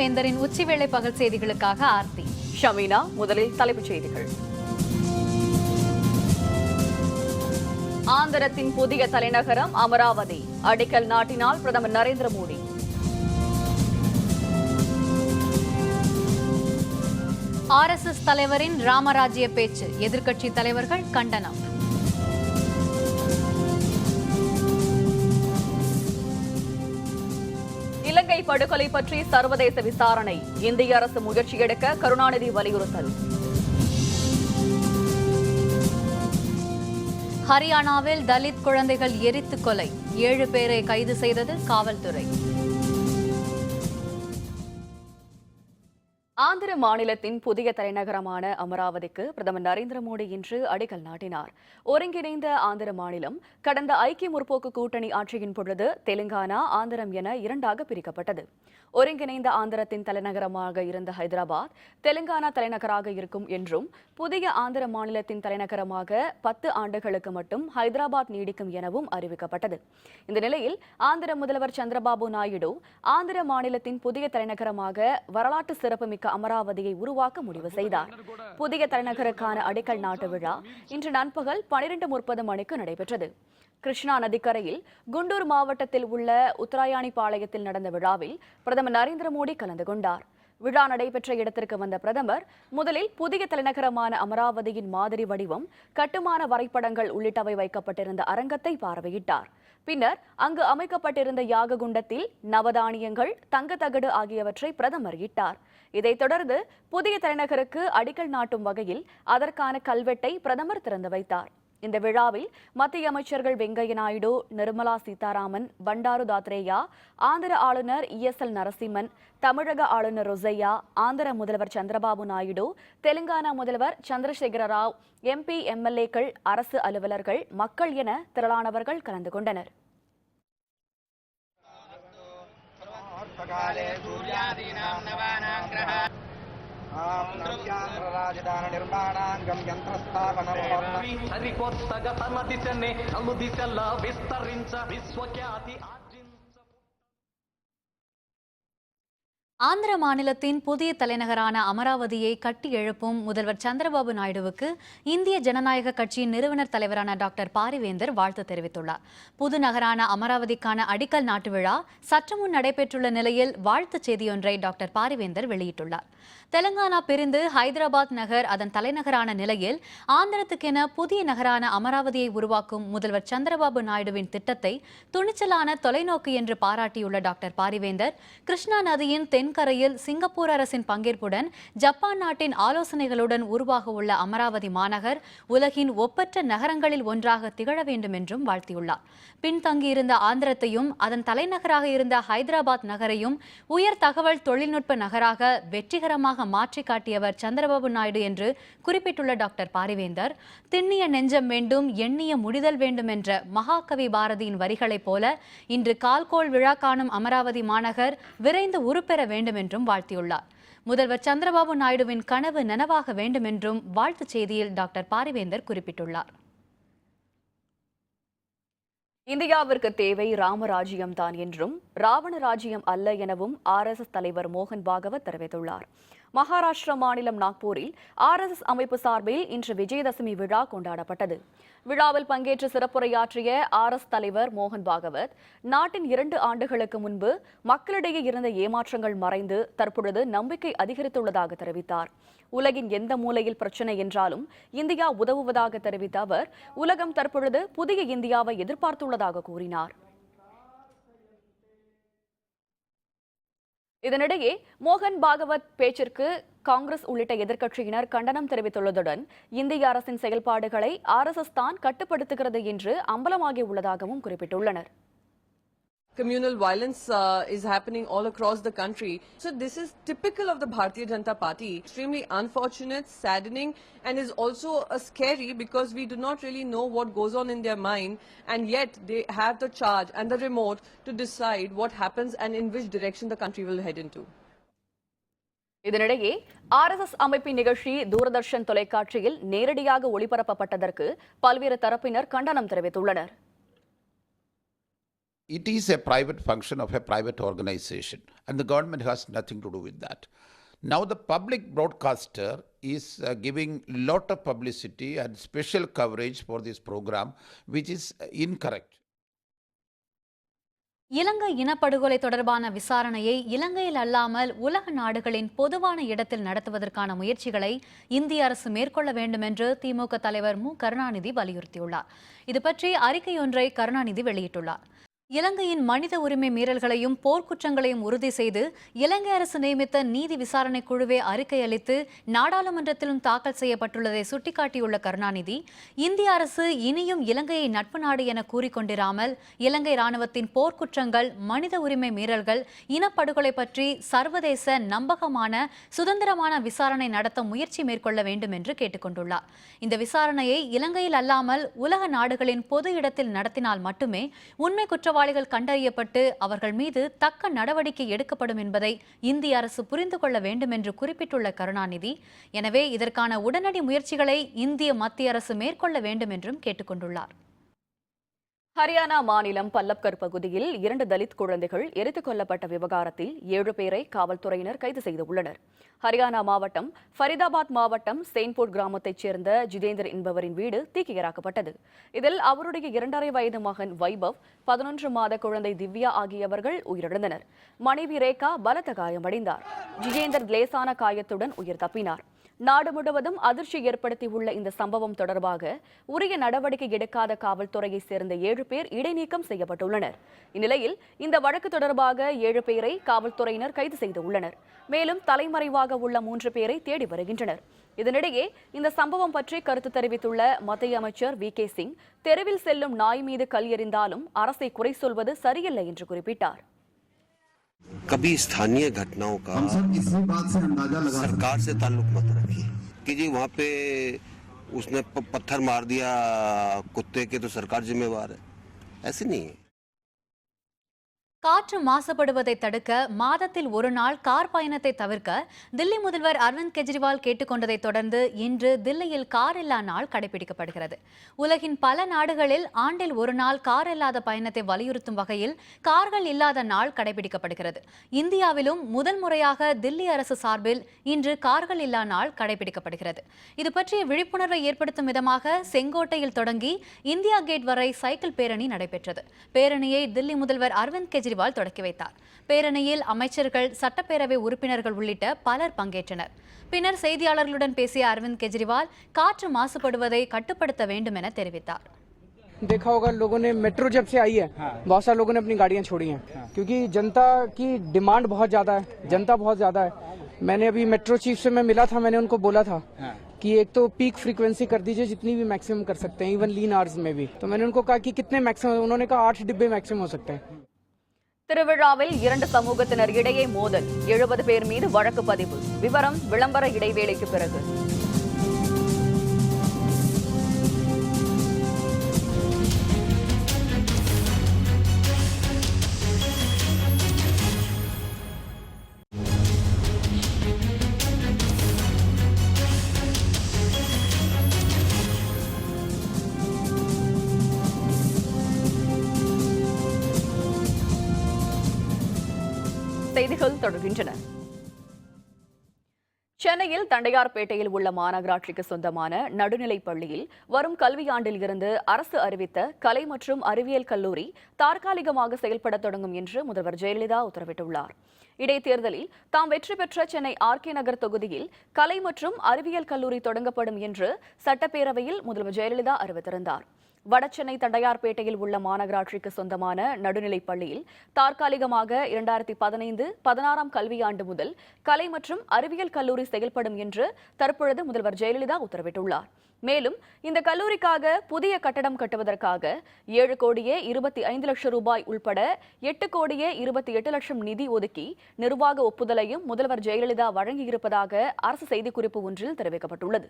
பாரிவேந்தரின் உச்சிவேளை பகல் செய்திகளுக்காக ஆர்த்தி. ஷமீனா. முதலில் தலைப்புச் செய்திகள். ஆந்திரத்தின் புதிய தலைநகரம் அமராவதி அடிக்கல் நாட்டினால் பிரதமர் நரேந்திர மோடி. RSS தலைவரின் ராமராஜ்ய பேச்சு, எதிர்க்கட்சி தலைவர்கள் கண்டனம். இலங்கை படுகொலை பற்றி சர்வதேச விசாரணை, இந்திய அரசு முயற்சி எடுக்க கருணாநிதி வலியுறுத்தல். ஹரியானாவில் தலித் குழந்தைகள் எரித்து கொலை, 7 பேரை கைது செய்தது காவல்துறை. ஆந்திர மாநிலத்தின் புதிய தலைநகரமான அமராவதிக்கு பிரதமர் நரேந்திர மோடி இன்று அடிக்கல் நாட்டினார். ஒருங்கிணைந்த ஆந்திர மாநிலம் கடந்த ஐக்கிய முற்போக்கு கூட்டணி ஆட்சியின் பொழுது தெலுங்கானா, ஆந்திரம் என 2ஆக பிரிக்கப்பட்டது. ஒருங்கிணைந்த ஆந்திரத்தின் தலைநகரமாக இருந்த ஹைதராபாத் தெலுங்கானா தலைநகராக இருக்கும் என்றும், புதிய ஆந்திர மாநிலத்தின் தலைநகரமாக 10 ஆண்டுகளுக்கு மட்டும் ஹைதராபாத் நீடிக்கும் எனவும் அறிவிக்கப்பட்டது. இந்த நிலையில் ஆந்திர முதல்வர் சந்திரபாபு நாயுடு ஆந்திர மாநிலத்தின் புதிய தலைநகரமாக வரலாற்று சிறப்புமிக்க அமராவதியை உருவாக்க முடிவு செய்தார். புதிய தலைநகருக்கான அடிக்கல் நாட்டு விழா இன்று நண்பகல் 12:30 மணிக்கு நடைபெற்றது. கிருஷ்ணா நதிக்கரையில் குண்டூர் மாவட்டத்தில் உள்ள உத்தராயணிபாளையத்தில் நடந்த விழாவில் பிரதமர் நரேந்திர மோடி கலந்து கொண்டார். விழா நடைபெற்ற இடத்திற்கு வந்த பிரதமர் முதலில் புதிய தலைநகரமான அமராவதியின் மாதிரி வடிவம், கட்டுமான வரைபடங்கள் உள்ளிட்டவை வைக்கப்பட்டிருந்த அரங்கத்தை பார்வையிட்டார். பின்னர் அங்கு அமைக்கப்பட்டிருந்த யாக குண்டத்தில் நவதானியங்கள், தங்கத்தகடு ஆகியவற்றை பிரதமர் இட்டார். இதைத் தொடர்ந்து புதிய தலைநகருக்கு அடிக்கல் நாட்டும் வகையில் அதற்கான கல்வெட்டை பிரதமர் திறந்து வைத்தார். இந்த விழாவில் மத்திய அமைச்சர்கள் வெங்கையா நாயுடு, நிர்மலா சீதாராமன், பண்டாரு தாத்ரேயா, ஆந்திர ஆளுநர் ESL நரசிம்மன், தமிழக ஆளுநர் ரொசையா, ஆந்திர முதல்வர் சந்திரபாபு நாயுடு, தெலுங்கானா முதல்வர் சந்திரசேகர ராவ், MP, MLAக்கள், அரசு அலுவலர்கள், மக்கள் என திரளானவர்கள் கலந்து கொண்டனர். ஆந்திர மாநிலத்தின் புதிய தலைநகரான அமராவதியை கட்டி எழுப்பும் முதல்வர் சந்திரபாபு நாயுடுவுக்கு இந்திய ஜனநாயக கட்சியின் நிறுவனர் தலைவரான டாக்டர் பாரிவேந்தர் வாழ்த்து தெரிவித்துள்ளார். புது நகரான அமராவதிக்கான அடிக்கல் நாட்டு விழா சற்று முன் நடைபெற்றுள்ள நிலையில் வாழ்த்துச் செய்தியொன்றை டாக்டர் பாரிவேந்தர் வெளியிட்டுள்ளார். தெலுங்கானா பிரிந்து ஹைதராபாத் நகர் அதன் தலைநகரான நிலையில் ஆந்திரத்துக்கென புதிய நகரான அமராவதியை உருவாக்கும் முதல்வர் சந்திரபாபு நாயுடுவின் திட்டத்தை துணிச்சலான தொலைநோக்கு என்று பாராட்டியுள்ள டாக்டர் பாரிவேந்தர், கிருஷ்ணா நதியின் தென்கரையில் சிங்கப்பூர் அரசின் பங்கேற்புடன் ஜப்பான் நாட்டின் ஆலோசனைகளுடன் உருவாக உள்ள அமராவதி மாநகர் உலகின் ஒப்பற்ற நகரங்களில் ஒன்றாக திகழ வேண்டும் என்றும் வாழ்த்தியுள்ளார். பின்தங்கியிருந்த ஆந்திரத்தையும் அதன் தலைநகராக இருந்த ஹைதராபாத் நகரையும் உயர் தகவல் தொழில்நுட்ப நகராக வெற்றிகரமாக மாற்றி காட்டியவர் சந்திரபாபு நாயுடு என்று குறிப்பிட்டுள்ள டாக்டர் பாரிவேந்தர், திண்ணிய நெஞ்சம் வேண்டும், எண்ணிய முடிதல் வேண்டும் என்ற மகாகவி பாரதியின் வரிகளைப் போல இன்று கால்கோள் விழா காணும் அமராவதி மாநகர் விரைந்து உருப்பெற வேண்டும் என்றும் வாழ்த்தியுள்ளார். முதல்வர் சந்திரபாபு நாயுடுவின் கனவு நனவாக வேண்டும் என்றும் வாழ்த்துச் செய்தியில் டாக்டர் பாரிவேந்தர் குறிப்பிட்டுள்ளார். இந்தியாவிற்கு தேவை ராமராஜ்யம் தான் என்றும் ராவண ராஜ்யம் அல்ல எனவும் RSS தலைவர் மோகன் பாகவத் தெரிவித்துள்ளார். மகாராஷ்டிரா மாநிலம் நாக்பூரில் RSS அமைப்பு சார்பில் இன்று விஜயதசமி விழா கொண்டாடப்பட்டது. விழாவில் பங்கேற்று சிறப்புரையாற்றிய RSS தலைவர் மோகன் பாகவத், நாட்டின் 2 ஆண்டுகளுக்கு முன்பு மக்களிடையே இருந்த ஏமாற்றங்கள் மறைந்து தற்பொழுது நம்பிக்கை அதிகரித்துள்ளதாக தெரிவித்தார். உலகின் எந்த மூலையில் பிரச்சனை என்றாலும் இந்தியா உதவுவதாக தெரிவித்த அவர், உலகம் தற்பொழுது புதிய இந்தியாவை எதிர்பார்த்துள்ளதாக கூறினார். இதனிடையே மோகன் பாகவத் பேச்சிற்கு காங்கிரஸ் உள்ளிட்ட எதிர்க்கட்சியினர் கண்டனம் தெரிவித்துள்ளதுடன் இந்திய அரசின் செயல்பாடுகளை RSS தான் கட்டுப்படுத்துகிறது என்று அம்பலமாகியுள்ளதாகவும் குறிப்பிட்டுள்ளனர். Communal violence is happening all across the country. So this is typical of the Bharatiya Janata Party. Extremely unfortunate, saddening, and is also scary because we do not really know what goes on in their mind, and yet they have the charge and the remote to decide what happens and in which direction the country will head into. இதனிடையே RSS அமைப்பின் நிகழ்ச்சி தூர்தர்ஷன் தொலைக்காட்சியில் நேரடியாக ஒளிபரப்பப்பட்டதற்கு பல்வேறு தரப்பினர் கண்டனம் தெரிவித்துள்ளனர். It is a private function of a private organization, and the government has nothing to do with that. Now the public broadcaster is giving lot of publicity and special coverage for this program, which is incorrect. இலங்கை இனப்படுகொலை தொடர்பான விசாரணையை இலங்கையில் அல்லாமல் உலக நாடுகளின் பொதுவான இடத்தில் நடத்துவதற்கான முயற்சிகளை இந்திய அரசு மேற்கொள்ள வேண்டும் என்று திமுக தலைவர் மு கருணாநிதி வலியுறுத்தியுள்ளார். இதுபற்றி அறிக்கையொன்றை கருணாநிதி வெளியிட்டுள்ளார். இலங்கையின் மனித உரிமை மீறல்களையும் போர்க்குற்றங்களையும் உறுதி செய்து இலங்கை அரசு நியமித்த நீதி விசாரணை குழுவே அறிக்கை அளித்து நாடாளுமன்றத்திலும் தாக்கல் செய்யப்பட்டுள்ளதை சுட்டிக்காட்டியுள்ள கருணாநிதி, இந்திய அரசு இனியும் இலங்கையை நட்பு நாடு என கூறிக்கொண்டிராமல் இலங்கை ராணுவத்தின் போர்க்குற்றங்கள், மனித உரிமை மீறல்கள், இனப்படுகொலை பற்றி சர்வதேச நம்பகமான சுதந்திரமான விசாரணை நடத்த முயற்சி மேற்கொள்ள வேண்டும் என்று கேட்டுக்கொண்டுள்ளார். இந்த விசாரணையை இலங்கையில் அல்லாமல் உலக நாடுகளின் பொது இடத்தில் நடத்தினால் மட்டுமே உண்மை குற்றவாளிகள் கண்டறியப்பட்டு அவர்கள் மீது தக்க நடவடிக்கை எடுக்கப்படும் என்பதை இந்திய அரசு புரிந்து கொள்ள வேண்டும் என்று குறிப்பிட்டுள்ள கருணாநிதி, எனவே இதற்கான உடனடி முயற்சிகளை இந்திய மத்திய அரசு மேற்கொள்ள வேண்டும் என்றும் கேட்டுக்கொண்டுள்ளார். ஹரியானா மாநிலம் பல்லப்கர் பகுதியில் 2 தலித் குழந்தைகள் எரித்துக் கொல்லப்பட்ட விவகாரத்தில் 7 பேரை காவல்துறையினர் கைது செய்துள்ளனர். ஹரியானா மாவட்டம் ஃபரிதாபாத் மாவட்டம் செயின்போர்ட் கிராமத்தைச் சேர்ந்த ஜிதேந்தர் என்பவரின் வீடு தீக்கிரையாக்கப்பட்டது. இதில் அவருடைய 2.5 வயது மகன் வைபவ், 11 மாத குழந்தை திவ்யா ஆகியவர்கள் உயிரிழந்தனர். மனைவி ரேகா பலத்த காயமடைந்தார். ஜிதேந்தர் லேசான காயத்துடன் உயிர் தப்பினார். நாடு முழுவதும் அதிர்ச்சி ஏற்படுத்தியுள்ள இந்த சம்பவம் தொடர்பாக உரிய நடவடிக்கை எடுக்காத காவல்துறையை சேர்ந்த 7 பேர் இடைநீக்கம் செய்யப்பட்டுள்ளனர். இந்நிலையில் இந்த வழக்கு தொடர்பாக 7 பேரை காவல்துறையினர் கைது செய்துள்ளனர். மேலும் தலைமறைவாக உள்ள 3 பேரை தேடி வருகின்றனர். இதனிடையே இந்த சம்பவம் பற்றி கருத்து தெரிவித்துள்ள மத்திய அமைச்சர் வி.கே. சிங், தெருவில் செல்லும் நாய் மீது கல் எறிந்தாலும் அரசை குறை சொல்வது சரியில்லை என்று குறிப்பிட்டார். कभी स्थानीय घटनाओं का सरकार से ताल्लुक मत रखिए कि जी वहाँ पे उसने पत्थर मार दिया कुत्ते के तो सरकार जिम्मेवार है, ऐसे नहीं है. காற்று மாசுபடுவதை தடுக்க மாதத்தில் ஒரு நாள் கார் பயணத்தை தவிர்க்க தில்லி முதல்வர் அரவிந்த் கெஜ்ரிவால் கேட்டுக்கொண்டதை தொடர்ந்து இன்று தில்லியில் கார் இல்லா நாள் கடைபிடிக்கப்படுகிறது. உலகின் பல நாடுகளில் ஆண்டில் ஒரு நாள் கார் இல்லாத பயணத்தை வலியுறுத்தும் வகையில் கார்கள் இல்லாத நாள் கடைபிடிக்கப்படுகிறது. இந்தியாவிலும் முதல் முறையாக தில்லி அரசு சார்பில் இன்று கார்கள் இல்லா நாள் கடைபிடிக்கப்படுகிறது. இது பற்றிய விழிப்புணர்வை ஏற்படுத்தும் விதமாக செங்கோட்டையில் தொடங்கி இந்தியா கேட் வரை சைக்கிள் பேரணி நடைபெற்றது. பேரணியை தில்லி முதல்வர் அரவிந்த் கெஜ்ரிவால் தொடக்கி வைத்தார். பேரணியில் அமைச்சர்கள், சட்டப்பேரவை உறுப்பினர்கள் உள்ளிட்ட பலர் பங்கேற்றனர். பின்னர் செய்தியாளர்களுடன் பேசிய அரவிந்த் கெஜ்ரிவால் காற்று மாசுபடுவதை கட்டுப்படுத்த வேண்டும் என தெரிவித்தார். देखा होगा लोगों ने, मेट्रो जब से आई है बहुत सारे लोगों ने अपनी गाड़ियां छोड़ी हैं क्योंकि जनता की डिमांड बहुत ज्यादा है, जनता बहुत ज्यादा है. मैंने अभी मेट्रो चीफ से मैं मिला था, मैंने उनको बोला था कि एक तो पीक फ्रीक्वेंसी कर दीजिए जितनी भी मैक्सिमम कर सकते हैं, इवन लीन आवर्स में भी. तो मैंने उनको कहा कि कितने मैक्सिमम, उन्होंने कहा 8 डिब्बे मैक्सिमम हो सकते हैं. திருவிழாவில் 2 சமூகத்தினர் இடையே மோதல், 70 பேர் மீது வழக்கு பதிவு. விவரம் விளம்பர இடைவேளைக்கு பிறகு. செய்திகள் தொடர்கின்றன. சென்னையில் தண்டையார்பேட்டையில் உள்ள மாநகராட்சிக்கு சொந்தமான நடுநிலைப் பள்ளியில் வரும் கல்வியாண்டில் இருந்து அரசு அறிவித்த கலை மற்றும் அறிவியல் கல்லூரி தற்காலிகமாக செயல்பட தொடங்கும் என்று முதல்வர் ஜெயலலிதா உத்தரவிட்டுள்ளார். இடைத்தேர்தலில் தாம் வெற்றி பெற்ற சென்னை ஆர்.கே. நகர் தொகுதியில் கலை மற்றும் அறிவியல் கல்லூரி தொடங்கப்படும் என்று சட்டப்பேரவையில் முதல்வர் ஜெயலலிதா அறிவித்திருந்தார். வடசென்னை தண்டையார்பேட்டையில் உள்ள மாநகராட்சிக்கு சொந்தமான நடுநிலைப் பள்ளியில் தற்காலிகமாக 2015-16 கல்வியாண்டு முதல் கலை மற்றும் அறிவியல் கல்லூரி செயல்படும் என்று தற்பொழுது முதல்வர் ஜெயலலிதா உத்தரவிட்டுள்ளார். மேலும் இந்த கல்லூரிக்காக புதிய கட்டடம் கட்டுவதற்காக 7 கோடியே 25 லட்சம் ரூபாய் உள்பட 8 கோடியே 28 லட்சம் நிதி ஒதுக்கி நிர்வாக ஒப்புதலையும் முதல்வர் ஜெயலலிதா வழங்கியிருப்பதாக அரசு செய்திக்குறிப்பு ஒன்றில் தெரிவிக்கப்பட்டுள்ளது.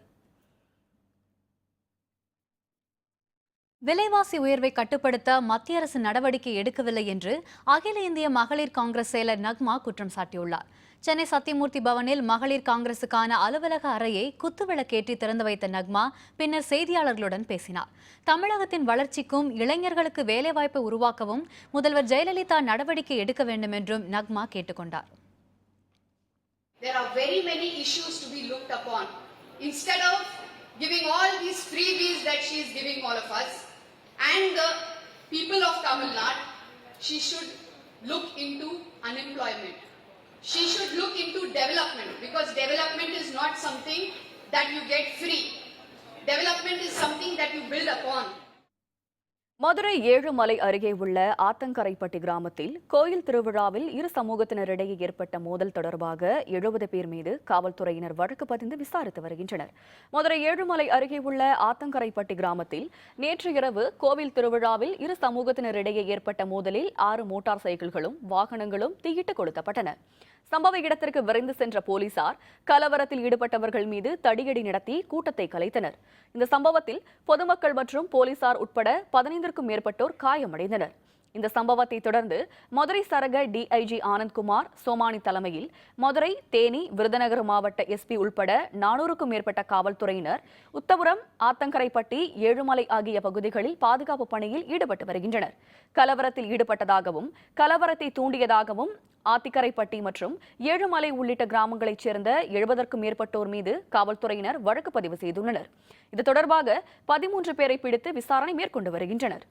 விலைவாசி உயர்வை கட்டுப்படுத்த மத்திய அரசு நடவடிக்கை எடுக்கவில்லை என்று அகில இந்திய மகளிர் காங்கிரஸ் செயலர் நக்மா குற்றம் சாட்டியுள்ளார். சென்னை சத்தியமூர்த்தி பவனில் மகளிர் காங்கிரசுக்கான அலுவலக அறையை குத்துவிளக்கேற்றி திறந்து வைத்த நக்மா பின்னர் செய்தியாளர்களுடன் பேசினார். தமிழகத்தின் வளர்ச்சிக்கும் இளைஞர்களுக்கு வேலைவாய்ப்பை உருவாக்கவும் முதல்வர் ஜெயலலிதா நடவடிக்கை எடுக்க வேண்டும் என்றும் நக்மா கேட்டுக்கொண்டார். There are very many issues to be looked upon. Instead of giving all these freebies that she is giving all of us and the people of Tamil Nadu, she should look into unemployment. She should look into development, because development is not something that you get free. Development is something that you build upon. Madurai Ezhumalai அருகே உள்ள ஆத்தங்கரைப்பட்டி கிராமத்தில் கோயில் திருவிழாவில் இரு சமூகத்தினரிடையே ஏற்பட்ட மோதல் தொடர்பாக 70 பேர் மீது காவல்துறையினர் வழக்கு பதிந்து விசாரித்து வருகின்றனர். மதுரை ஏழுமலை அருகே உள்ள ஆத்தங்கரைப்பட்டி கிராமத்தில் நேற்று இரவு கோவில் திருவிழாவில் இரு சமூகத்தினரிடையே ஏற்பட்ட மோதலில் 6 மோட்டார் சைக்கிள்களும் வாகனங்களும் தீயிட்டு கொளுத்தப்பட்டன. சம்பவ இடத்திற்கு விரைந்து சென்ற போலீசார் கலவரத்தில் ஈடுபட்டவர்கள் மீது தடியடி நடத்தி கூட்டத்தை கலைத்தனர். இந்த சம்பவத்தில் பொதுமக்கள் மற்றும் போலீசார் உட்பட 15க்கும் மேற்பட்டோர் காயமடைந்தனர். இந்த சம்பவத்தை தொடர்ந்து மதுரை சரக டிஐஜி ஆனந்த்குமார் சோமானி தலைமையில் மதுரை, தேனி, விருதுநகர் மாவட்ட எஸ்பி உட்பட 400க்கும் மேற்பட்ட காவல்துறையினர் உத்தபுரம், ஆத்தங்கரைப்பட்டி, ஏழுமலை ஆகிய பகுதிகளில் பாதுகாப்பு பணியில் ஈடுபட்டு வருகின்றனர். கலவரத்தில் ஈடுபட்டதாகவும் கலவரத்தை தூண்டியதாகவும் ஆத்திக்கரைப்பட்டி மற்றும் ஏழுமலை உள்ளிட்ட கிராமங்களைச் சேர்ந்த 70க்கும் மேற்பட்டோர் மீது காவல்துறையினர் வழக்கு பதிவு செய்துள்ளனர். இது தொடர்பாக 13 பேரை பிடித்து விசாரணை மேற்கொண்டு வருகின்றனர்.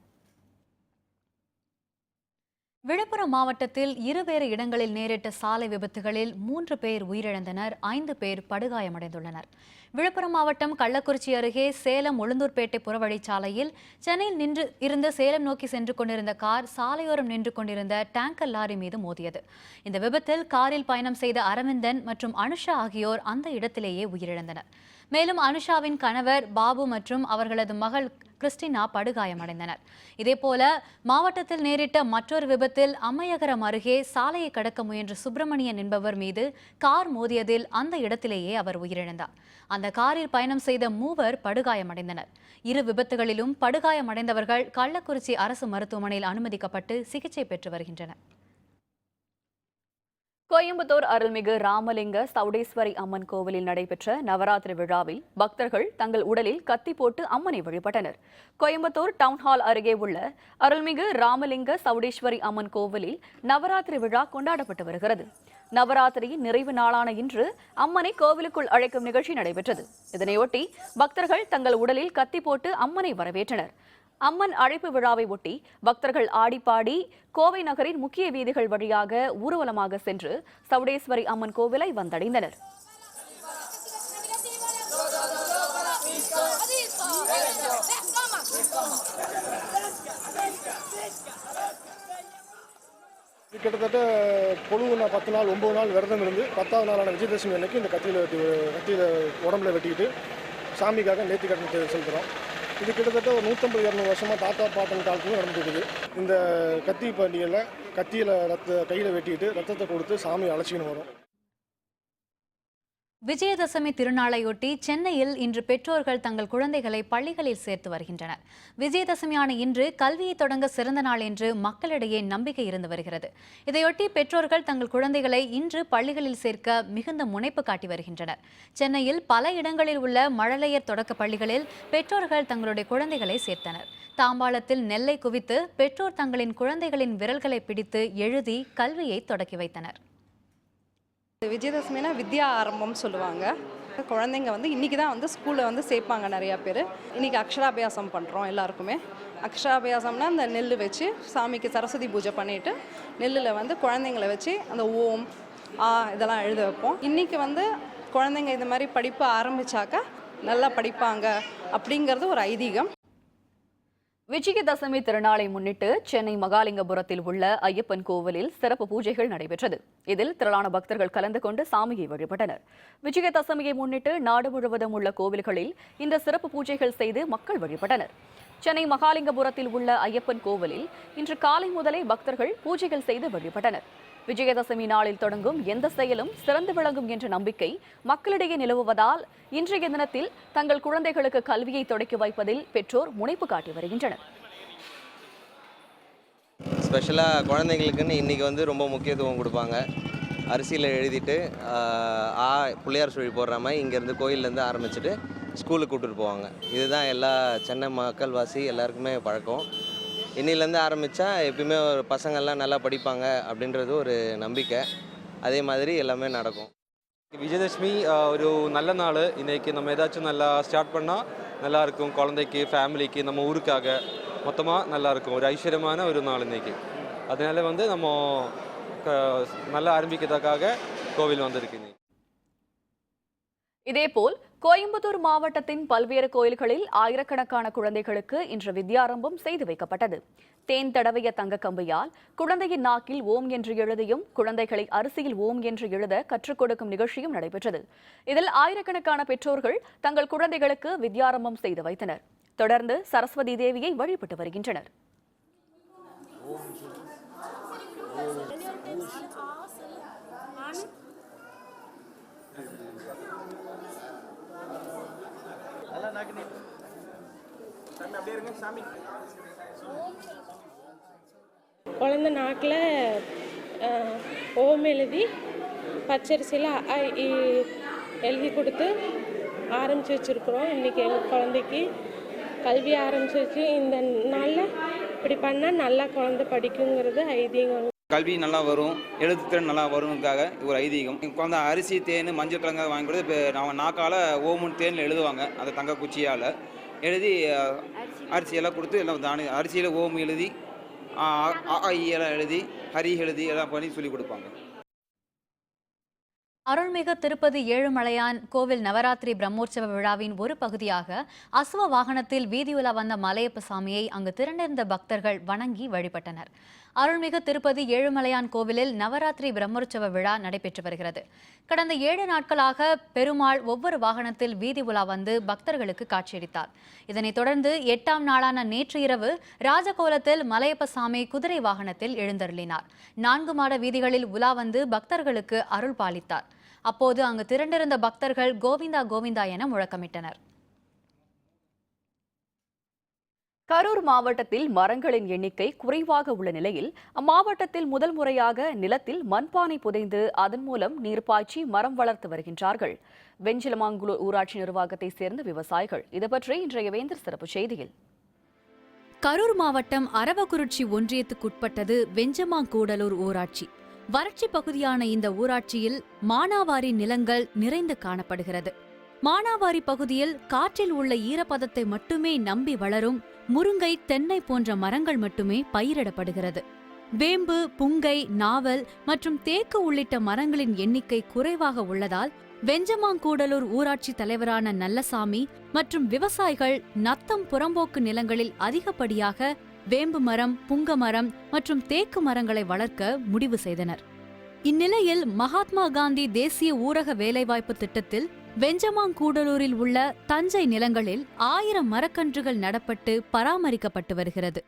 விழுப்புரம் மாவட்டத்தில் இருவேறு இடங்களில் நேரிட்ட சாலை விபத்துகளில் 3 பேர் உயிரிழந்தனர், 5 பேர் படுகாயமடைந்துள்ளனர். விழுப்புரம் மாவட்டம் கள்ளக்குறிச்சி அருகே சேலம் உளுந்தூர்பேட்டை புறவழிச்சாலையில் சென்னையில் இருந்து சேலம் நோக்கி சென்று கொண்டிருந்த கார் சாலையோரம் நின்று கொண்டிருந்த டேங்கர் லாரி மீது மோதியது. இந்த விபத்தில் காரில் பயணம் செய்த அரவிந்தன் மற்றும் அனுஷா ஆகியோர் அந்த இடத்திலேயே உயிரிழந்தனர். மேலும் அனுஷாவின் கணவர் பாபு மற்றும் அவர்களது மகள் கிறிஸ்டினா படுகாயமடைந்தனர். இதேபோல மாவட்டத்தில் நேரிட்ட மற்றொரு விபத்தில் அம்மையகரம் அருகே சாலையை கடக்க முயன்ற சுப்பிரமணியன் என்பவர் மீது கார் மோதியதில் அந்த இடத்திலேயே அவர் உயிரிழந்தார். அந்த காரில் பயணம் செய்த 3 படுகாயமடைந்தனர். இரு விபத்துகளிலும் படுகாயமடைந்தவர்கள் கள்ளக்குறிச்சி அரசு மருத்துவமனையில் அனுமதிக்கப்பட்டு சிகிச்சை பெற்று வருகின்றனர். கோயம்புத்தூர் அருள்மிகு ராமலிங்க சௌடேஸ்வரி அம்மன் கோவிலில் நடைபெற்ற நவராத்திரி விழாவில் பக்தர்கள் தங்கள் உடலில் கத்தி போட்டு அம்மனை வழிபட்டனர். கோயம்புத்தூர் டவுன்ஹால் அருகே உள்ள அருள்மிகு ராமலிங்க சௌடேஸ்வரி அம்மன் கோவிலில் நவராத்திரி விழா கொண்டாடப்பட்டு வருகிறது. நவராத்திரியின் நிறைவு நாளான இன்று அம்மனை கோவிலுக்குள் அழைக்கும் நிகழ்ச்சி நடைபெற்றது. இதனையொட்டி பக்தர்கள் தங்கள் உடலில் கத்தி போட்டு அம்மனை வரவேற்றனர். அம்மன் அழைப்பு விழாவை ஒட்டி பக்தர்கள் ஆடிப்பாடி கோவை நகரின் முக்கிய வீதிகள் வழியாக ஊர்வலமாக சென்று சௌடேஸ்வரி அம்மன் கோவிலை வந்தடைந்தனர். கிட்டத்தட்ட பொழுது 10 நாள் 9 நாள் விரதம் இருந்து 10வது நாளான விஜயதசமி அன்னைக்கு இந்த கத்தியில் உடம்புல வெட்டிக்கிட்டு சாமிக்காக நேர்த்தி கட்டணத்தை செலுத்துகிறோம். இது கிட்டத்தட்ட ஒரு 150-200 வருஷமாக தாத்தா பாட்டன் காலத்துலையும் நடந்துருக்குது. இந்த கத்தி பண்டிகையில் கத்தியில் கையில் வெட்டிட்டு ரத்தத்தை கொடுத்து சாமியை அழைச்சிக்கின்னு வரும். விஜயதசமி திருநாளையொட்டி சென்னையில் இன்று பெற்றோர்கள் தங்கள் குழந்தைகளை பள்ளிகளில் சேர்த்து வருகின்றனர். விஜயதசமியான இன்று கல்வியை தொடங்க சிறந்த நாள் என்று மக்களிடையே நம்பிக்கை இருந்து வருகிறது. இதையொட்டி பெற்றோர்கள் தங்கள் குழந்தைகளை இன்று பள்ளிகளில் சேர்க்க மிகுந்த முனைப்பு காட்டி வருகின்றனர். சென்னையில் பல இடங்களில் உள்ள மழலையர் தொடக்க பள்ளிகளில் பெற்றோர்கள் தங்களுடைய குழந்தைகளை சேர்த்தனர். தாம்பாளத்தில் நெல்லை குவித்து பெற்றோர் தங்களின் குழந்தைகளின் விரல்களை பிடித்து எழுதி கல்வியை தொடக்கி வைத்தனர். விஜயதசமினா வித்யா ஆரம்பம் சொல்லுவாங்க. குழந்தைங்க இன்றைக்கி தான் ஸ்கூலில் சேர்ப்பாங்க. நிறையா பேர் இன்றைக்கி அக்ஷராபியாசம் பண்ணுறோம். எல்லாருக்குமே அக்ஷராபியாசம்னா அந்த நெல் வச்சு சாமிக்கு சரஸ்வதி பூஜை பண்ணிவிட்டு நெல்லில் குழந்தைங்களை வச்சு அந்த ஓம் இதெல்லாம் எழுத வைப்போம். இன்றைக்கி குழந்தைங்க இந்த மாதிரி படிப்பு ஆரம்பித்தாக்கா நல்லா படிப்பாங்க அப்படிங்கிறது ஒரு ஐதீகம். விஜயதசமி திருநாளை முன்னிட்டு சென்னை மகாலிங்கபுரத்தில் உள்ள ஐயப்பன் கோவிலில் சிறப்பு பூஜைகள் நடைபெற்றது. இதில் திரளான பக்தர்கள் கலந்து கொண்டு சாமியை வழிபட்டனர். விஜயதசமியை முன்னிட்டு நாடு முழுவதும் உள்ள கோவில்களில் இந்த சிறப்பு பூஜைகள் செய்து மக்கள் வழிபட்டனர். சென்னை மகாலிங்கபுரத்தில் உள்ள ஐயப்பன் கோவிலில் இன்று காலை முதலே பக்தர்கள் பூஜைகள் செய்து வழிபட்டனர். விஜயதசமி நாளில் தொடங்கும் எந்த செயலும் சிறந்து விளங்கும் என்ற நம்பிக்கை மக்களிடையே நிலவுவதால் இன்றைய தினத்தில் தங்கள் குழந்தைகளுக்கு கல்வியை தொடக்கி வைப்பதில் பெற்றோர் முனைப்பு காட்டி வருகின்றனர். ஸ்பெஷலாக குழந்தைங்களுக்குன்னு இன்றைக்கி வந்து ரொம்ப முக்கியத்துவம் கொடுப்பாங்க. அரிசியில் எழுதிட்டு பிள்ளையார் சுழி போடுற மாதிரி இங்கேருந்து கோயிலேருந்து ஆரம்பிச்சுட்டு ஸ்கூலுக்கு கூப்பிட்டுட்டு போவாங்க. இதுதான் எல்லா சென்னை மக்கள்வாசி எல்லாருக்குமே பழக்கம். இன்னிலேருந்து ஆரம்பித்தா எப்பயுமே ஒரு பசங்கள்லாம் நல்லா படிப்பாங்க அப்படின்றது ஒரு நம்பிக்கை. அதே மாதிரி எல்லாமே நடக்கும். விஜயதசமி ஒரு நல்ல நாள். இன்றைக்கி நம்ம ஏதாச்சும் நல்லா ஸ்டார்ட் பண்ணால் நல்லாயிருக்கும். குழந்தைக்கு, ஃபேமிலிக்கு, நம்ம ஊருக்காக மொத்தமாக நல்லாயிருக்கும். ஒரு ஐஸ்வர்யமான ஒரு நாள் இன்றைக்கி. அதனால வந்து நம்ம நல்லா ஆரம்பிக்கிறதுக்காக கோவில் வந்திருக்கு. இதேபோல் கோயம்புத்தூர் மாவட்டத்தின் பல்வேறு கோயில்களில் ஆயிரக்கணக்கான குழந்தைகளுக்கு இன்று வித்யாரம்பம் செய்து வைக்கப்பட்டது. தேன் தடவிய தங்க கம்பியால் குழந்தையின் நாக்கில் ஓம் என்று எழுதியும் குழந்தைகளை அரிசியில் ஓம் என்று எழுத கற்றுக் கொடுக்கும் நிகழ்ச்சியும் நடைபெற்றது. இதில் ஆயிரக்கணக்கான பெற்றோர்கள் தங்கள் குழந்தைகளுக்கு வித்யாரம்பம் செய்து வைத்தனர். தொடர்ந்து சரஸ்வதி தேவியை வழிபட்டு வருகின்றனர். குழந்தை நாக்கில் ஓம் எழுதி பச்சரிசியில் எழுதி கொடுத்து ஆரம்பித்து வச்சுருக்குறோம். இன்றைக்கி எங்கள் குழந்தைக்கு கல்வி ஆரம்பிச்சு வச்சு இந்த நாளில் இப்படி பண்ணால் நல்லா குழந்தை படிக்குங்கிறது ஐதீகம். கல்வி நல்லா வரும், எழுத்துத்திறன் நல்லா வரும்னுக்காக ஒரு ஐதீகம். குழந்தை அரிசி, தேன், மஞ்சள் கிழங்காக வாங்கி கொடுத்து இப்போ நம்ம நாக்கால் ஓமுன்னு தேனில் எழுதுவாங்க. அந்த தங்க குச்சியால் எழுதி அரிசியெல்லாம் கொடுத்து எல்லாம் அரிசியில் ஓம் எழுதி எல்லாம் எழுதி ஹரி எழுதி எல்லாம் பண்ணி சொல்லி கொடுப்பாங்க. அருள்மிகு திருப்பதி ஏழுமலையான் கோவில் நவராத்திரி பிரம்மோற்சவ விழாவின் ஒரு பகுதியாக அசுவ வாகனத்தில் வீதியுலா வந்த மலையப்ப சாமியை அங்கு திரண்டிருந்த பக்தர்கள் வணங்கி வழிபட்டனர். அருள்மிகு திருப்பதி ஏழுமலையான் கோவிலில் நவராத்திரி பிரம்மோற்சவ விழா நடைபெற்று வருகிறது. கடந்த 7 நாட்களாக பெருமாள் ஒவ்வொரு வாகனத்தில் வீதி உலா வந்து பக்தர்களுக்கு காட்சியளித்தார். இதனைத் தொடர்ந்து 8ஆம் நாளான நேற்று இரவு ராஜகோலத்தில் மலையப்ப சாமி குதிரை வாகனத்தில் எழுந்தருளினார். 4 மாட வீதிகளில் உலா வந்து பக்தர்களுக்கு அருள் பாலித்தார். அப்போது அங்கு திரண்டிருந்த பக்தர்கள் கோவிந்தா கோவிந்தா என முழக்கமிட்டனர். கரூர் மாவட்டத்தில் மரங்களின் எண்ணிக்கை குறைவாக உள்ள நிலையில் அம்மாவட்டத்தில் முதல் முறையாக நிலத்தில் மண்பானை புதைந்து அதன் மூலம் நீர் பாய்ச்சி மரம் வளர்த்து வருகின்றார்கள் வெஞ்சிலமாங்குளூர் ஊராட்சி நிர்வாகத்தை சேர்ந்த விவசாயிகள். இது பற்றி இன்றைய வேந்தர் சிறப்பு செய்தியில். கரூர் மாவட்டம் அரவக்குறிச்சி ஒன்றியத்துக்குட்பட்டது வெஞ்சமாங்கூடலூர் ஊராட்சி. வறட்சி பகுதியான இந்த ஊராட்சியில் மானாவாரி நிலங்கள் நிறைந்து காணப்படுகிறது. மானாவாரி பகுதியில் காற்றில் உள்ள ஈரப்பதத்தை மட்டுமே நம்பி வளரும் முருங்கை, தென்னை போன்ற மரங்கள் மட்டுமே பயிரிடப்படுகிறது. வேம்பு, புங்கை, நாவல் மற்றும் தேக்கு உள்ளிட்ட மரங்களின் எண்ணிக்கை குறைவாக உள்ளதால் வெஞ்சமாங்கூடலூர் ஊராட்சி தலைவரான நல்லசாமி மற்றும் விவசாயிகள் நத்தம் புறம்போக்கு நிலங்களில் அதிகப்படியாக வேம்பு மரம், புங்க மரம் மற்றும் தேக்கு மரங்களை வளர்க்க முடிவு செய்தனர். இந்நிலையில் மகாத்மா காந்தி தேசிய ஊரக வேலைவாய்ப்பு திட்டத்தில் வெஞ்சமாங்கூடலூரில் உள்ள தஞ்சை நிலங்களில் 1000 மரக்கன்றுகள் நடப்பட்டு பராமரிக்கப்பட்டு வருகிறது.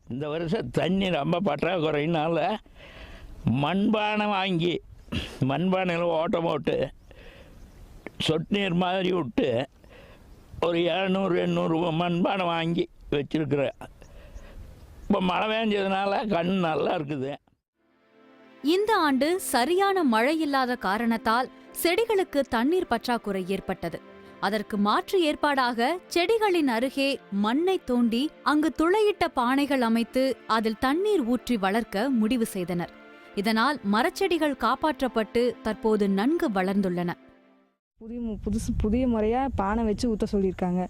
இந்த வருஷம் தண்ணி ரொம்ப பற்றாக்குறையினால மண்பானை வாங்கி மண்பானையில் ஓட்டம் போட்டு சொட்டு நீர் மாதிரி விட்டு ஒரு 700-800 மண்பானை வாங்கி வச்சிருக்கிறேன். இப்போ மழை பெஞ்சதுனால கண் நல்லா இருக்குது. இந்த ஆண்டு சரியான மழை இல்லாத காரணத்தால் செடிகளுக்கு தண்ணீர் பற்றாக்குறை ஏற்பட்டது. அதற்கு மாற்று ஏற்பாடாக செடிகளின் அருகே மண்ணை தோண்டி அங்கு துளையிட்ட பானைகள் அமைத்து அதில் தண்ணீர் ஊற்றி வளர்க்க முடிவு செய்தனர். இதனால் மரச்செடிகள் காப்பாற்றப்பட்டு தற்போது நன்கு வளர்ந்துள்ளன. புதிய முறையாக பானை வச்சு ஊற்ற சொல்லியிருக்காங்க.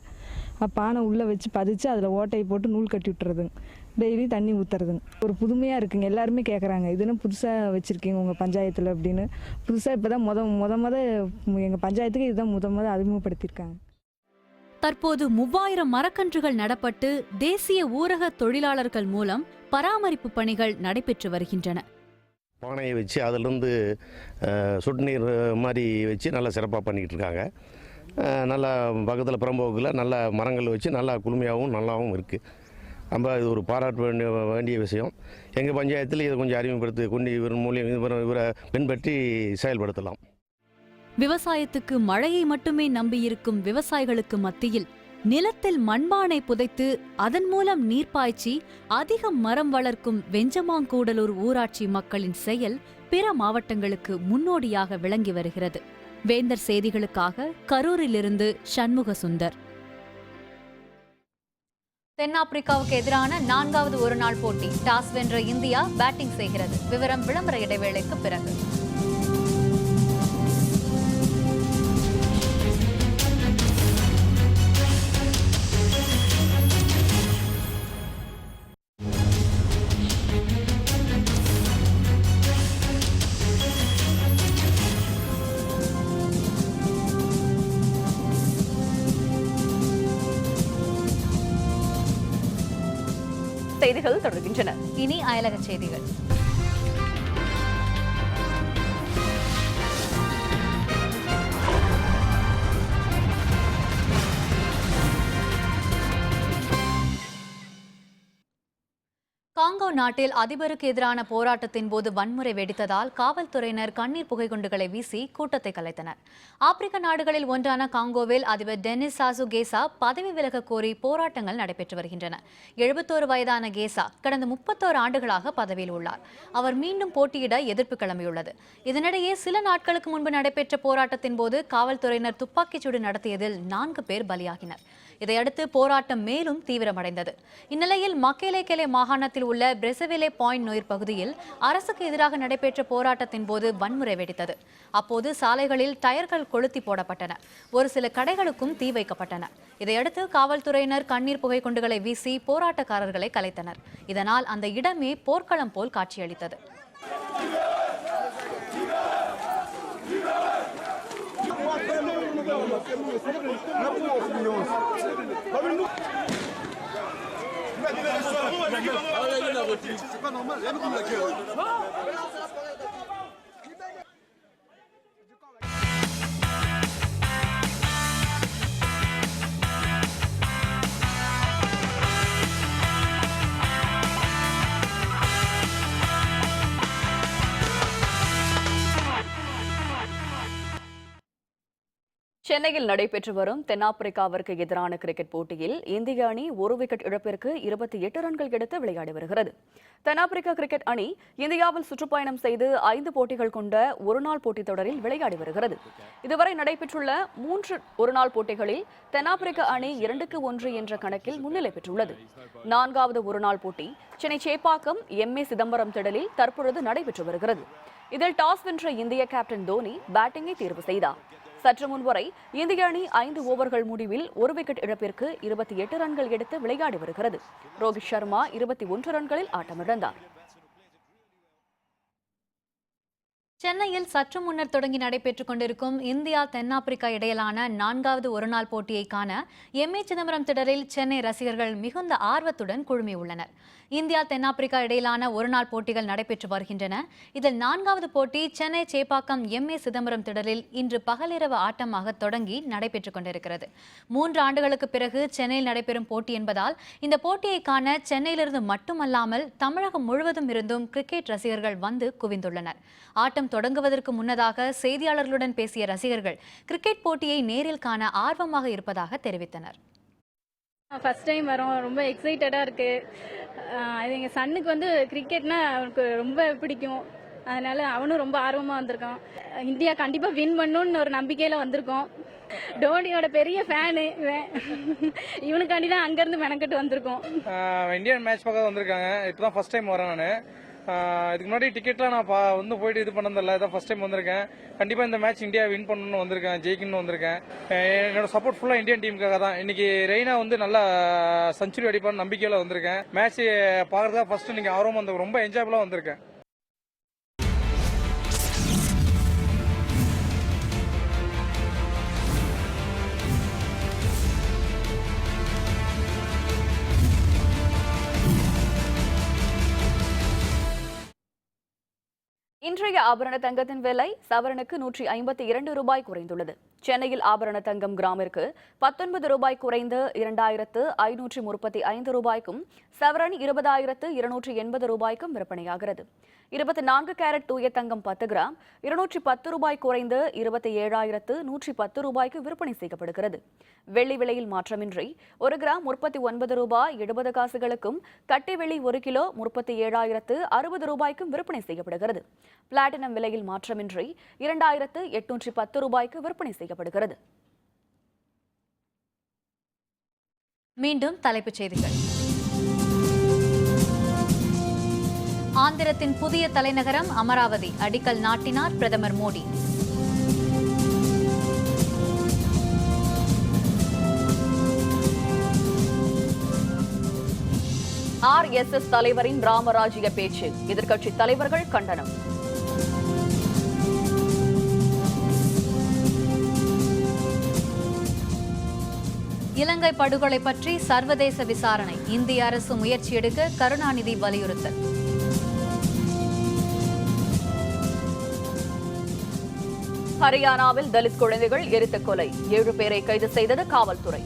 பானை உள்ளே வச்சு பதிச்சு அதில் ஓட்டையை போட்டு நூல் கட்டி விட்டுறதுங்க. டெய்லி தண்ணி ஊற்றுறதுங்க. ஒரு புதுமையாக இருக்குங்க. எல்லாருமே கேட்குறாங்க, இதுன்னு புதுசாக வச்சுருக்கீங்க உங்கள் பஞ்சாயத்தில் அப்படின்னு. புதுசாக இப்போ தான் முத எங்கள் பஞ்சாயத்துக்கு இதுதான் முத அறிமுகப்படுத்தியிருக்காங்க. தற்போது 3000 மரக்கன்றுகள் நடப்பட்டு தேசிய ஊரக தொழிலாளர்கள் மூலம் பராமரிப்பு பணிகள் நடைபெற்று வருகின்றன. பானையை வச்சு அதிலிருந்து சொட்டு நீர் மாதிரி வச்சு நல்லா சிறப்பாக பண்ணிக்கிட்டு இருக்காங்க. நல்லா பக்கத்தில் புறம்போக்கில் நல்லா மரங்கள் வச்சு நல்லா குளுமையாகவும் நல்லாவும் இருக்குது. ரொம்ப இது ஒரு பாராட்ட வேண்டிய விஷயம். எங்கள் பஞ்சாயத்தில் இதை கொஞ்சம் அறிமுகப்படுத்தி கொண்டு இவர் மூலியம் இவரை பின்பற்றி செயல்படுத்தலாம். விவசாயத்துக்கு மழையை மட்டுமே நம்பியிருக்கும் விவசாயிகளுக்கு மத்தியில் நிலத்தில் மண்பானை புதைத்து அதன் மூலம் நீர் பாய்ச்சி அதிக மரம் வளர்க்கும் வெஞ்சமாங்கூடலூர் ஊராட்சி மக்களின் செயல் பிற மாவட்டங்களுக்கு முன்னோடியாக விளங்கி வருகிறது. வேந்தர் செய்திகளுக்காக கரூரிலிருந்து சண்முக சுந்தர். தென்னாப்பிரிக்காவுக்கு எதிரான 4வது ஒருநாள் போட்டி. டாஸ் வென்ற இந்தியா பேட்டிங் செய்கிறது. விவரம் விளம்பர இடைவேளைக்கு பிறகு. செய்திகள் தொடர்கின்றன. இனி அயலக செய்திகள். காங்கோ நாட்டில் அதிபருக்கு எதிரான போராட்டத்தின் போது வன்முறை வெடித்ததால் காவல்துறையினர் கண்ணீர் புகைக்குண்டுகளை வீசி கூட்டத்தை கலைத்தனர். ஆப்பிரிக்க நாடுகளில் ஒன்றான காங்கோவில் அதிபர் டெனிஸ் சாசு கேசா பதவி விலக கோரி போராட்டங்கள் நடைபெற்று வருகின்றன. 71 வயதான கேசா கடந்த 31 ஆண்டுகளாக பதவியில் உள்ளார். அவர் மீண்டும் போட்டியிட எதிர்ப்பு கிளம்பியுள்ளது. இதனிடையே சில நாட்களுக்கு முன்பு நடைபெற்ற போராட்டத்தின் போது காவல்துறையினர் துப்பாக்கிச்சூடு நடத்தியதில் 4 பேர் பலியாகினர். இதையடுத்து போராட்டம் மேலும் தீவிரமடைந்தது. இந்நிலையில் மக்கேலேக்கேலே மாகாணத்தில் உள்ள பிரெசவிலே பாயிண்ட் நோயிர் பகுதியில் அரசுக்கு எதிராக நடைபெற்ற போராட்டத்தின் போது வன்முறை வெடித்தது. அப்போது சாலைகளில் டயர்கள் கொளுத்தி போடப்பட்டன. ஒரு சில கடைகளுக்கும் தீ வைக்கப்பட்டன. இதையடுத்து காவல்துறையினர் கண்ணீர் புகை குண்டுகளை வீசி போராட்டக்காரர்களை கலைத்தனர். இதனால் அந்த இடமே போர்க்களம் போல் காட்சியளித்தது. சென்னையில் நடைபெற்று வரும் தென்னாப்பிரிக்காவிற்கு எதிரான கிரிக்கெட் போட்டியில் இந்திய அணி 1 விக்கெட் இழப்பிற்கு 28 ரன்கள் எடுத்து விளையாடி வருகிறது. தென்னாப்பிரிக்கா கிரிக்கெட் அணி இந்தியாவில் சுற்றுப்பயணம் செய்து 5 போட்டிகள் கொண்ட ஒருநாள் போட்டித் தொடரில் விளையாடி வருகிறது. இதுவரை நடைபெற்றுள்ள 3 ஒருநாள் போட்டிகளில் தென்னாப்பிரிக்க அணி 2-1 என்ற கணக்கில் முன்னிலை பெற்றுள்ளது. 4வது ஒருநாள் போட்டி சென்னை சேப்பாக்கம் MA சிதம்பரம் திடலில் தற்பொழுது நடைபெற்று வருகிறது. இதில் டாஸ் வென்ற இந்திய கேப்டன் தோனி பேட்டிங்கை தேர்வு செய்தார். சற்று முன்வரை இந்திய அணி 5 ஓவர்கள் முடிவில் 1 விக்கெட் இழப்பிற்கு 28 ரன்கள் எடுத்து விளையாடி வருகிறது. ரோஹித் சர்மா 21 ரன்களில் ஆட்டமிழந்தார். சென்னையில் சற்று முன்னர் தொடங்கி நடைபெற்றுக் கொண்டிருக்கும் இந்தியா தென்னாப்பிரிக்கா இடையிலான 4வது ஒருநாள் போட்டியை காண MA சிதம்பரம் திடலில் சென்னை ரசிகர்கள் மிகுந்த ஆர்வத்துடன் குழுமியுள்ளனர். இந்தியா தென்னாப்பிரிக்கா இடையிலான ஒருநாள் போட்டிகள் நடைபெற்று வருகின்றன. இதில் 4வது போட்டி சென்னை சேப்பாக்கம் MA சிதம்பரம் திடலில் இன்று பகலிரவு ஆட்டமாக தொடங்கி நடைபெற்றுக் கொண்டிருக்கிறது. 3 ஆண்டுகளுக்கு பிறகு சென்னையில் நடைபெறும் போட்டி என்பதால் இந்த போட்டியை காண சென்னையிலிருந்து மட்டுமல்லாமல் தமிழகம் முழுவதும் இருந்தும் கிரிக்கெட் ரசிகர்கள் வந்து குவிந்துள்ளனர். ஆட்டம் தொடங்குவதற்கு முன்னதாக செய்தியாளர்களுடன் பேசிய ரசிகர்கள் கிரிக்கெட் போட்டியை நேரில் காண ஆர்வமாக இருப்பதாக தெரிவித்தனர். ஃபர்ஸ்ட் டைம் வரோம், ரொம்ப எக்ஸைட்டடாக இருக்குது. எங்கள் சன்னுக்கு வந்து கிரிக்கெட்னா அவனுக்கு ரொம்ப பிடிக்கும். அதனால அவனும் ரொம்ப ஆர்வமாக வந்திருக்கான். இந்தியா கண்டிப்பாக வின் பண்ணணும்னு ஒரு நம்பிக்கையில் வந்திருக்கோம். டோனியோட பெரிய ஃபேனு இவனுக்காண்டி தான் அங்கேருந்து மெனக்கட்டு வந்திருக்கோம். இந்தியன் மேட்ச் பார்க்க வந்திருக்காங்க. இப்போ தான் ஃபர்ஸ்ட் டைம் வரேன் நான். இதுக்கு முன்னாடி டிக்கெட்லாம் நான் வந்து போயிட்டு இது பண்ணதில்லை. இதான் ஃபர்ஸ்ட் டைம் வந்திருக்கேன். கண்டிப்பாக இந்த மேட்ச் இந்தியா வின் பண்ணணும்னு வந்திருக்கேன், ஜெயிக்கணும்னு வந்திருக்கேன். என்னோட சப்போர்ட் ஃபுல்லாக இந்தியன் டீமுக்காக தான். இன்னைக்கு ரெய்னா வந்து நல்லா செஞ்சுரி அடிப்பான்னு நம்பிக்கையில் வந்திருக்கேன். மேட்ச் பார்க்கறதா ஃபர்ஸ்ட் இன்னைக்கு ஆர்வமாக வந்து ரொம்ப என்ஜாயபுளாக வந்திருக்கேன். இன்றைய ஆபரண தங்கத்தின் விலை சவரனுக்கு 152 ரூபாய் குறைந்துள்ளது. சென்னையில் ஆபரண தங்கம் கிராமிற்கு 19 ரூபாய் குறைந்து 2535 ரூபாய்க்கும் சவரன் 20,280 ரூபாய்க்கும் விற்பனையாகிறது. 24 கேரட் தூய தங்கம் 10 கிராம் 210 ரூபாய் குறைந்து 27,110 ரூபாய்க்கு விற்பனை செய்யப்படுகிறது. வெள்ளி விலையில் மாற்றமின்றி 1 கிராம் 39 ரூபாய் 70 காசுகளுக்கும், கட்டி வெள்ளி 1 கிலோ 37,060 ரூபாய்க்கும் விற்பனை செய்யப்படுகிறது. பிளாட்டினம் விலையில் மாற்றமின்றி 2,810 ரூபாய்க்கு விற்பனை செய்யப்படுகிறது. மீண்டும் தலைப்புச் செய்திகள். ஆந்திரத்தின் புதிய தலைநகரம் அமராவதி அடிக்கல் நாட்டினார் பிரதமர் மோடி. RSS தலைவரின் ராமராஜ்ய பேச்சு எதிர்க்கட்சி தலைவர்கள் கண்டனம். இலங்கை படுகொலை பற்றி சர்வதேச விசாரணை இந்திய அரசு முயற்சி எடுக்க கருணாநிதி வலியுறுத்தல். ஹரியானாவில் தலித் குழந்தைகள் எரித்த கொலை 7 பேரை கைது செய்தது காவல்துறை.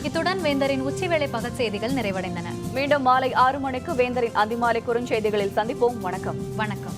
இத்துடன் வேந்தரின் உச்சிவேளை பகல் செய்திகள் நிறைவடைந்தன. மீண்டும் மாலை 6 மணிக்கு வேந்தரின் அதிமாலை குறுஞ்செய்திகளில் சந்திப்போம். வணக்கம். வணக்கம்.